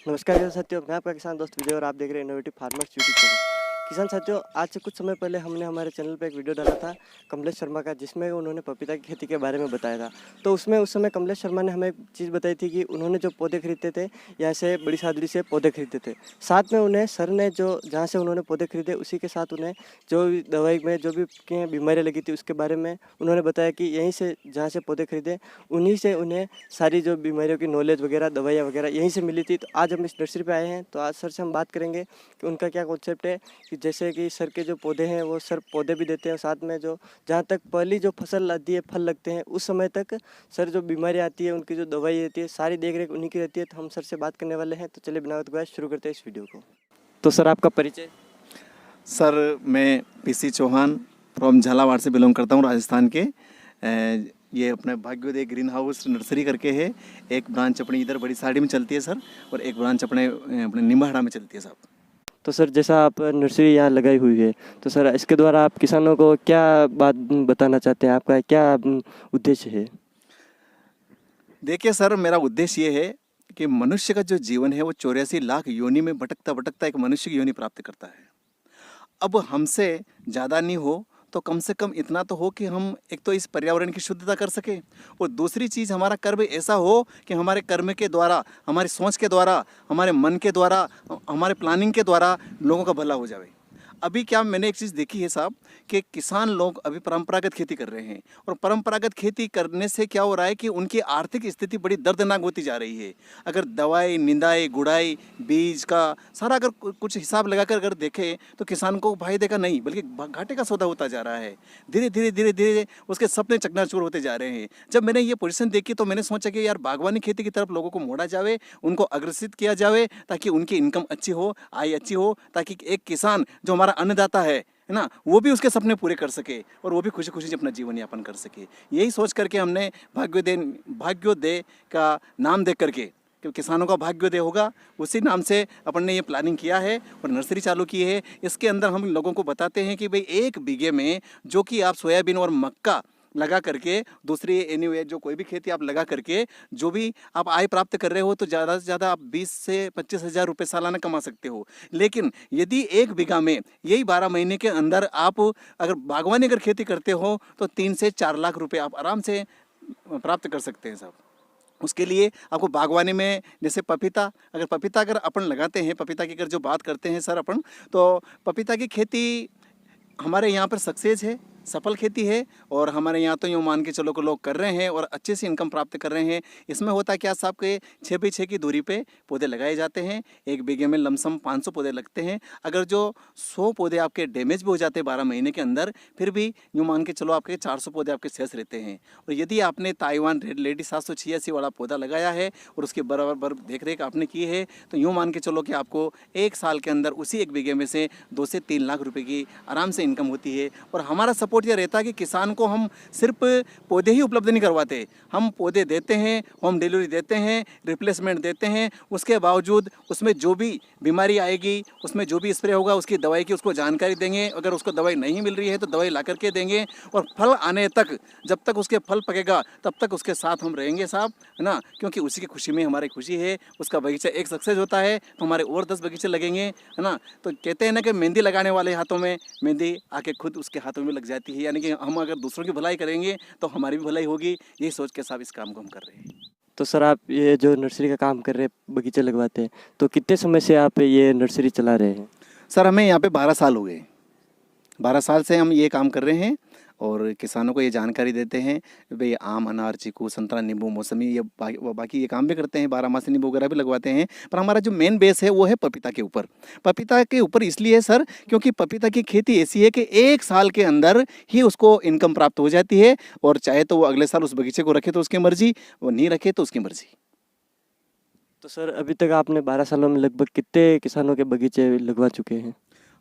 नमस्कार किसान साथियों, मैं आपका किसान दोस्त विजय और आप देख रहे हैं इनोवेटिव फार्मर्स यूट्यूब चैनल। किसान साथियों, आज से कुछ समय पहले हमने हमारे चैनल पे एक वीडियो डाला था कमलेश शर्मा का, जिसमें उन्होंने पपीता की खेती के बारे में बताया था। तो उसमें उस समय कमलेश शर्मा ने हमें एक चीज़ बताई थी कि उन्होंने जो पौधे खरीदते थे, यहाँ से बड़ी सादरी से पौधे खरीदते थे। साथ में उन्हें सर ने जो जहाँ से उन्होंने पौधे खरीदे उसी के साथ उन्हें जो भी दवाई में जो भी बीमारियाँ लगी थी उसके बारे में उन्होंने बताया कि यहीं से जहाँ से पौधे खरीदे उन्हीं से उन्हें सारी जो बीमारियों की नॉलेज वगैरह दवाइयाँ वगैरह यहीं से मिली थी। तो आज हम इस नर्सरी पे आए हैं, तो आज सर से हम बात करेंगे कि उनका क्या कॉन्सेप्ट है, कि जैसे कि सर के जो पौधे हैं वो सर पौधे भी देते हैं, साथ में जो जहाँ तक पहली जो फसल आती है, फल लगते हैं, उस समय तक सर जो बीमारी आती है उनकी जो दवाई रहती है सारी देख रेख उन्हीं की रहती है। तो हम सर से बात करने वाले हैं, तो चलिए बिना वक्त गवाए शुरू करते हैं इस वीडियो को। तो सर आपका परिचय। सर मैं पीसी चौहान फ्रॉम झालावाड़ से बिलोंग करता हूँ, राजस्थान के। ये अपने भाग्योदय ग्रीन हाउस नर्सरी करके है। एक ब्रांच अपनी इधर बड़ी साड़ी में चलती है सर, और एक ब्रांच अपने अपने निम्बाड़ा में चलती है साहब। तो सर जैसा आप नर्सरी यहाँ लगाई हुई है, तो सर इसके द्वारा आप किसानों को क्या बात बताना चाहते हैं, आपका क्या उद्देश्य है? देखिए सर, मेरा उद्देश्य ये है कि मनुष्य का जो जीवन है वो 84 लाख योनि में भटकता भटकता एक मनुष्य की योनि प्राप्त करता है। अब हमसे ज़्यादा नहीं हो तो कम से कम इतना तो हो कि हम एक तो इस पर्यावरण की शुद्धता कर सकें, और दूसरी चीज़ हमारा कर्म ऐसा हो कि हमारे कर्म के द्वारा, हमारी सोच के द्वारा, हमारे मन के द्वारा, हमारे प्लानिंग के द्वारा लोगों का भला हो जाए। अभी क्या मैंने एक चीज़ देखी है साहब कि किसान लोग अभी परंपरागत खेती कर रहे हैं, और परंपरागत खेती करने से क्या हो रहा है कि उनकी आर्थिक स्थिति बड़ी दर्दनाक होती जा रही है। अगर दवाई, निंदाई, गुड़ाई, बीज का सारा अगर कुछ हिसाब लगाकर अगर देखें तो किसान को फायदे का नहीं बल्कि घाटे का सौदा होता जा रहा है। धीरे धीरे धीरे धीरे उसके सपने चकनाचूर होते जा रहे हैं। जब मैंने ये पोजीशन देखी तो मैंने सोचा कि यार बागवानी खेती की तरफ लोगों को मोड़ा जाए, उनको अग्रसित किया जाए, ताकि उनकी इनकम अच्छी हो, आय अच्छी हो, ताकि एक किसान जो हमारा अन्नदाता है ना, वो भी उसके सपने पूरे कर सके और वो भी खुशी खुशी अपना जीवन यापन कर सके। यही सोच करके हमने भाग्योदय का नाम दे करके, कि किसानों का भाग्योदय होगा, उसी नाम से अपन ने ये प्लानिंग किया है और नर्सरी चालू की है। इसके अंदर हम लोगों को बताते हैं कि भाई 1 बीघे में जो कि आप सोयाबीन और मक्का लगा करके, दूसरी एनीवे जो कोई भी खेती आप लगा करके जो भी आप आय प्राप्त कर रहे हो, तो ज़्यादा से ज़्यादा आप 20 से 25 हज़ार रुपये सालाना कमा सकते हो। लेकिन यदि 1 बीघा में यही 12 महीने के अंदर आप अगर बागवानी अगर खेती करते हो तो 3 से 4 लाख रुपये आप आराम से प्राप्त कर सकते हैं साहब। उसके लिए आपको बागवानी में जैसे पपीता अगर अपन लगाते हैं, पपीता की अगर जो बात करते हैं सर अपन, तो पपीता की खेती हमारे यहाँ पर सक्सेस है, सफल खेती है, और हमारे यहाँ तो यूँ मान के चलो कि लोग कर रहे हैं और अच्छे से इनकम प्राप्त कर रहे हैं। इसमें होता क्या साहब के 6 बाई 6 की दूरी पे पौधे लगाए जाते हैं। 1 बीघे में लमसम 500 पौधे लगते हैं। अगर जो 100 पौधे आपके डैमेज भी हो जाते हैं 12 महीने के अंदर, फिर भी यूँ मान के चलो आपके 400 पौधे आपके शेष रहते हैं। और यदि आपने ताइवान रेड लेडी 786 वाला पौधा लगाया है और उसकी बराबर देख रेख आपने की है, तो यूँ मान के चलो कि आपको 1 साल के अंदर उसी 1 बीघे में से 2 से 3 लाख रुपये की आराम से इनकम होती है। और हमारा सपोर्ट यह रहता है कि किसान को हम सिर्फ पौधे ही उपलब्ध नहीं करवाते, हम पौधे देते हैं, होम डिलीवरी देते हैं, रिप्लेसमेंट देते हैं। उसके बावजूद उसमें जो भी बीमारी आएगी, उसमें जो भी स्प्रे होगा, उसकी दवाई की उसको जानकारी देंगे। अगर उसको दवाई नहीं मिल रही है तो दवाई ला करके देंगे, और फल आने तक, जब तक उसके फल पकेगा तब तक उसके साथ हम रहेंगे साहब, है ना। क्योंकि उसी की खुशी में हमारी खुशी है। उसका बगीचा एक सक्सेस होता है तो हमारे और 10 बगीचे लगेंगे, है ना। तो कहते हैं ना कि मेहंदी लगाने वाले हाथों में मेहंदी आके खुद उसके हाथों में लग जाती है। यानी कि हम अगर दूसरों की भलाई करेंगे तो हमारी भी भलाई होगी। यही सोच के साहब इस काम को हम कर रहे हैं। तो सर आप ये जो नर्सरी का काम कर रहे हैं, बगीचे लगवाते हैं, तो कितने समय से आप ये नर्सरी चला रहे हैं? सर हमें यहाँ पे 12 साल हो गए। 12 साल से हम ये काम कर रहे हैं और किसानों को ये जानकारी देते हैं भाई आम, अनार, चीकू, संतरा, नींबू, मौसमी, ये बाकी ये काम भी करते हैं। 12 मासी नींबू वगैरह भी लगवाते हैं। पर हमारा जो मेन बेस है वो है पपीता के ऊपर। पपीता के ऊपर इसलिए सर क्योंकि पपीता की खेती ऐसी है कि 1 साल के अंदर ही उसको इनकम प्राप्त हो जाती है, और चाहे तो वो अगले साल उस बगीचे को रखे तो उसकी मर्जी, वो नहीं रखे तो उसकी मर्जी। तो सर अभी तक आपने 12 सालों में लगभग कितने किसानों के बगीचे लगवा चुके हैं?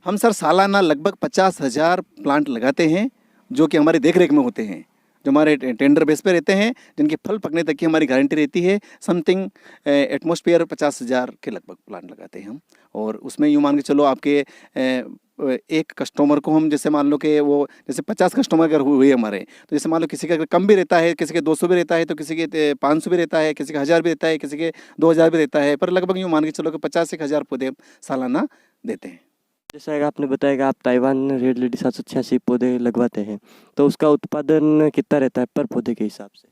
हम सर सालाना लगभग 50,000 प्लांट लगाते हैं, जो कि हमारी देख रेख में होते हैं, जो हमारे टेंडर बेस पे रहते हैं, जिनके फल पकने तक की हमारी गारंटी रहती है। समथिंग एटमॉस्फेयर 50,000 के लगभग प्लांट लगाते हैं हम। और उसमें यूँ मान के चलो आपके एक कस्टमर को हम जैसे मान लो कि वो जैसे 50 कस्टमर अगर हुए हमारे, तो जैसे मान लो किसी का अगर कम भी रहता है, किसी के 200 भी रहता है, तो किसी के 500 भी रहता है, किसी का 1000 भी रहता है, किसी के 2000 भी रहता है, पर लगभग यूँ मान के चलो कि 50 से 1000 पौधे सालाना देते हैं। जैसा कि आपने बताया कि आप ताइवान रेड लेडी 786 पौधे लगवाते हैं, तो उसका उत्पादन कितना रहता है पर पौधे के हिसाब से?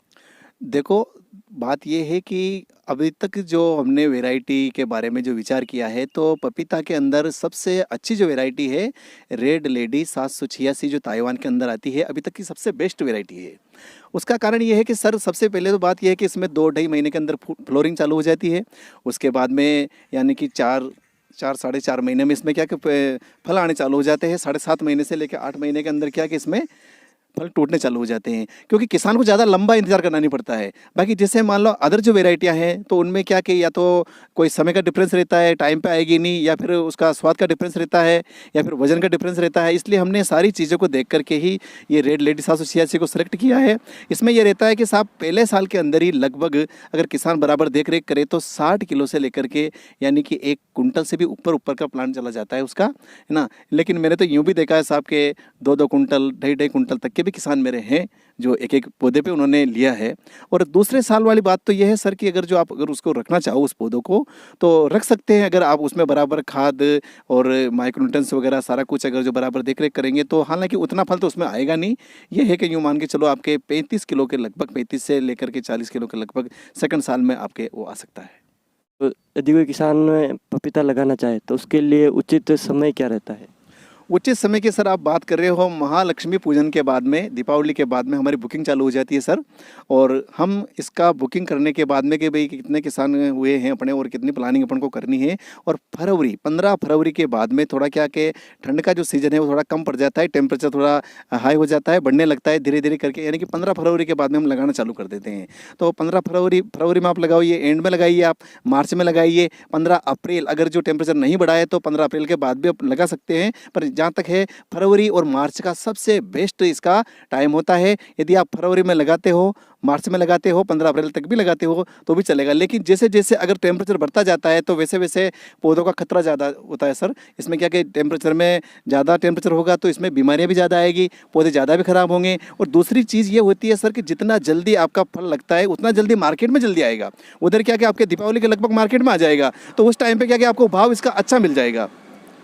देखो, बात ये है कि अभी तक जो हमने वैरायटी के बारे में जो विचार किया है, तो पपीता के अंदर सबसे अच्छी जो वैरायटी है, रेड लेडी 786 जो ताइवान के अंदर आती है, अभी तक की सबसे बेस्ट वैरायटी है। उसका कारण ये है कि सर सबसे पहले तो बात ये है कि इसमें 2 ढाई महीने के अंदर फ्लोरिंग चालू हो जाती है। उसके बाद में यानी कि 4 साढ़े 4 महीने में इसमें क्या कि फल आने चालू हो जाते हैं। 7.5 महीने से लेकर 8 महीने के अंदर क्या कि इसमें फल टूटने चालू हो जाते हैं, क्योंकि किसान को ज़्यादा लंबा इंतजार करना नहीं पड़ता है। बाकी जैसे मान लो अदर जो वेराइटियाँ हैं, तो उनमें क्या कि या तो कोई समय का डिफरेंस रहता है, टाइम पे आएगी नहीं, या फिर उसका स्वाद का डिफरेंस रहता है, या फिर वजन का डिफरेंस रहता है। इसलिए हमने सारी चीज़ों को देख करके ही ये रेड लेडी 786 को सेलेक्ट किया है। इसमें यह रहता है कि साहब पहले साल के अंदर ही लगभग अगर किसान बराबर देख रेख करे तो 60 किलो से लेकर के यानी कि 1 कुंटल से भी ऊपर ऊपर का प्लांट चला जाता है उसका, है ना। लेकिन मैंने तो यूँ भी देखा है साहब के 2-2 कुंटल, ढाई-ढाई कुंटल तक के भी किसान मेरे हैं जो एक-एक पौधे पे उन्होंने लिया है। और दूसरे साल वाली बात तो ये है सर कि अगर उसको रखना चाहो उस पौधों को, तो रख सकते हैं। अगर आप उसमें बराबर खाद और माइक्रोन्यूट्रिएंट्स वगैरह सारा कुछ अगर जो बराबर देख-रेख करेंगे, तो हालाँकि उतना फल तो उसमें आएगा नहीं। ये है कि यूँ मान के चलो आपके 35 किलो के लगभग, 35 से लेकर के 40 किलो के लगभग सेकंड साल में आपके वो आ सकता है। तो यदि कोई किसान पपीता लगाना चाहे तो उसके लिए उचित समय क्या रहता है? उचित समय की सर आप बात कर रहे हो, महालक्ष्मी पूजन के बाद में, दीपावली के बाद में हमारी बुकिंग चालू हो जाती है सर। और हम इसका बुकिंग करने के बाद में कि भाई कितने किसान हुए हैं अपने और कितनी प्लानिंग अपन को करनी है। और 15 फरवरी के बाद में थोड़ा क्या कि ठंड का जो सीज़न है वो थोड़ा कम पड़ जाता है, टेम्परेचर थोड़ा हाई हो जाता है, बढ़ने लगता है धीरे धीरे करके, यानी कि 15 फरवरी के बाद में हम लगाना चालू कर देते हैं। तो 15 फरवरी में आप लगाइए, एंड में लगाइए, आप मार्च में लगाइए। 15 अप्रैल अगर जो टेम्परेचर नहीं बढ़ा है तो 15 अप्रैल के बाद भी आप लगा सकते हैं। पर जहाँ तक है फरवरी और मार्च का सबसे बेस्ट इसका टाइम होता है। यदि आप फरवरी में लगाते हो, मार्च में लगाते हो, 15 अप्रैल तक भी लगाते हो तो भी चलेगा। लेकिन जैसे जैसे अगर टेम्परेचर बढ़ता जाता है तो वैसे वैसे पौधों का खतरा ज़्यादा होता है सर। इसमें क्या कि टेम्परेचर में ज़्यादा टेम्परेचर होगा तो इसमें बीमारियाँ भी ज़्यादा आएगी, पौधे ज़्यादा भी ख़राब होंगे। और दूसरी चीज़ ये होती है सर कि जितना जल्दी आपका फल लगता है उतना जल्दी मार्केट में जल्दी आएगा। उधर क्या कि आपके दीपावली के लगभग मार्केट में आ जाएगा, तो उस टाइम पर क्या कि आपको भाव इसका अच्छा मिल जाएगा।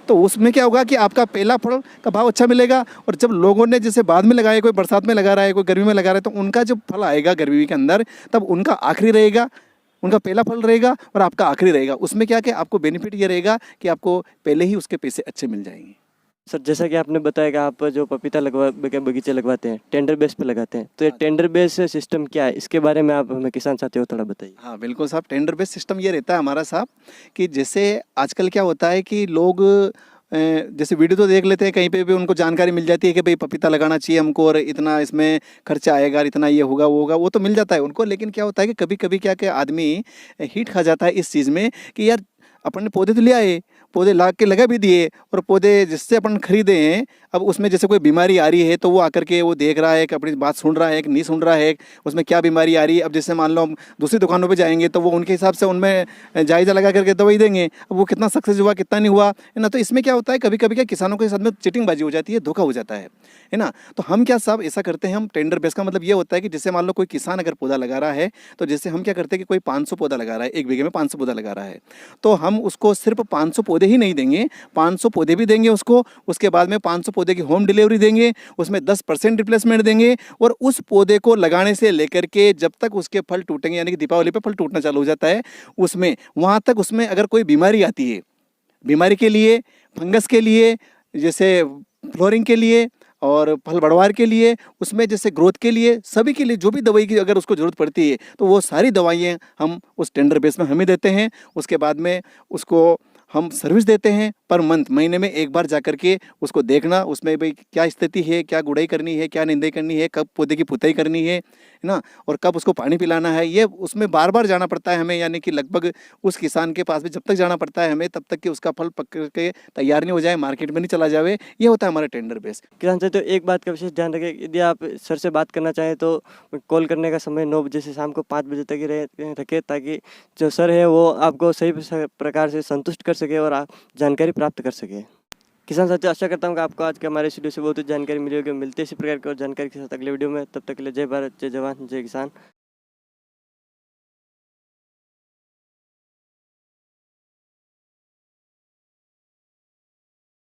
तो उसमें क्या होगा कि आपका पहला फल का भाव अच्छा मिलेगा। और जब लोगों ने जैसे बाद में लगाया, कोई बरसात में लगा रहा है, कोई गर्मी में लगा रहा है, तो उनका जब फल आएगा गर्मी के अंदर तब उनका आखिरी रहेगा, उनका पहला फल रहेगा और आपका आखिरी रहेगा। उसमें क्या कि आपको बेनिफिट ये रहेगा कि आपको पहले ही उसके पैसे अच्छे मिल जाएंगे। सर जैसा कि आपने बताया कि आप जो पपीता बगीचे लगवाते हैं टेंडर बेस पे लगाते हैं, तो ये टेंडर बेस सिस्टम क्या है, इसके बारे में आप हमें किसान साथियों को थोड़ा बताइए। हाँ बिल्कुल साहब, टेंडर बेस सिस्टम ये रहता है हमारा साहब कि जैसे आजकल क्या होता है कि लोग जैसे वीडियो तो देख लेते हैं, कहीं पे भी उनको जानकारी मिल जाती है कि भाई पपीता लगाना चाहिए हमको और इतना इसमें खर्चा आएगा, इतना ये होगा वो होगा, वो तो मिल जाता है उनको। लेकिन क्या होता है कि कभी कभी क्या कि आदमी हिट खा जाता है इस चीज़ में कि यार अपन ने पौधे तो ले आए, पौधे ला के लगा भी दिए, और पौधे जिससे अपन खरीदे हैं अब उसमें जैसे कोई बीमारी आ रही है तो वो आकर के वो देख रहा है कि अपनी बात सुन रहा है कि नहीं सुन रहा है, उसमें क्या बीमारी आ रही है। अब जैसे मान लो हम दूसरी दुकानों पे जाएंगे तो वो उनके हिसाब से उनमें जायज़ा लगा करके दवाई देंगे, अब वो कितना सक्सेस हुआ कितना नहीं हुआ, है ना। तो इसमें क्या होता है कभी कभी क्या किसानों के साथ में चिटिंगबाजी हो जाती है, धोखा हो जाता है ना। तो हम क्या साहब ऐसा करते हैं, हम टेंडर बेस का मतलब ये होता है कि जैसे मान लो कोई किसान अगर पौधा लगा रहा है, तो जैसे हम क्या करते हैं कि कोई 500 पौधा लगा रहा है, 1 बीघे में 500 पौधा लगा रहा है, तो हम उसको सिर्फ 500 पौधे ही नहीं देंगे, 500 पौधे भी देंगे उसको। उसके बाद में 500 पौधे की होम डिलीवरी देंगे, उसमें 10% रिप्लेसमेंट देंगे। और उस पौधे को लगाने से लेकर के जब तक उसके फल टूटेंगे, यानी कि दीपावली पे फल टूटना चालू हो जाता है, उसमें वहाँ तक उसमें अगर कोई बीमारी आती है, बीमारी के लिए, फंगस के लिए, जैसे फ्लोरिंग के लिए और फल बढ़वार के लिए, उसमें जैसे ग्रोथ के लिए, सभी के लिए जो भी दवाई की अगर उसको ज़रूरत पड़ती है तो वो सारी दवाइयाँ हम उस टेंडर बेस में हम ही देते हैं। उसके बाद में उसको हम सर्विस देते हैं पर मंथ, महीने में एक बार जा कर के उसको देखना, उसमें भाई क्या स्थिति है, क्या गुड़ाई करनी है, क्या निंदाई करनी है, कब पौधे की पुताई करनी है ना, और कब उसको पानी पिलाना है, ये उसमें बार बार जाना पड़ता है हमें। यानी कि लगभग उस किसान के पास भी जब तक जाना पड़ता है हमें, तब तक कि उसका फल पक के तैयार नहीं हो जाए, मार्केट में नहीं चला जाए। ये होता है हमारा टेंडर बेस। किसान साथियों एक बात का विशेष ध्यान रखें, यदि आप सर से बात करना चाहें तो कॉल करने का समय 9 बजे से शाम को 5 बजे तक ही रखें, ताकि जो सर है वो आपको सही प्रकार से संतुष्ट कर सके और आप जानकारी प्राप्त कर सकें। किसान साथियों, आशा करता हूँ कि आपको आज के हमारे स्टूडियो से बहुत ही जानकारी मिली होगी। मिलते इसी प्रकार की और जानकारी के साथ अगले वीडियो में। तब तक के लिए जय भारत, जय जवान, जय किसान।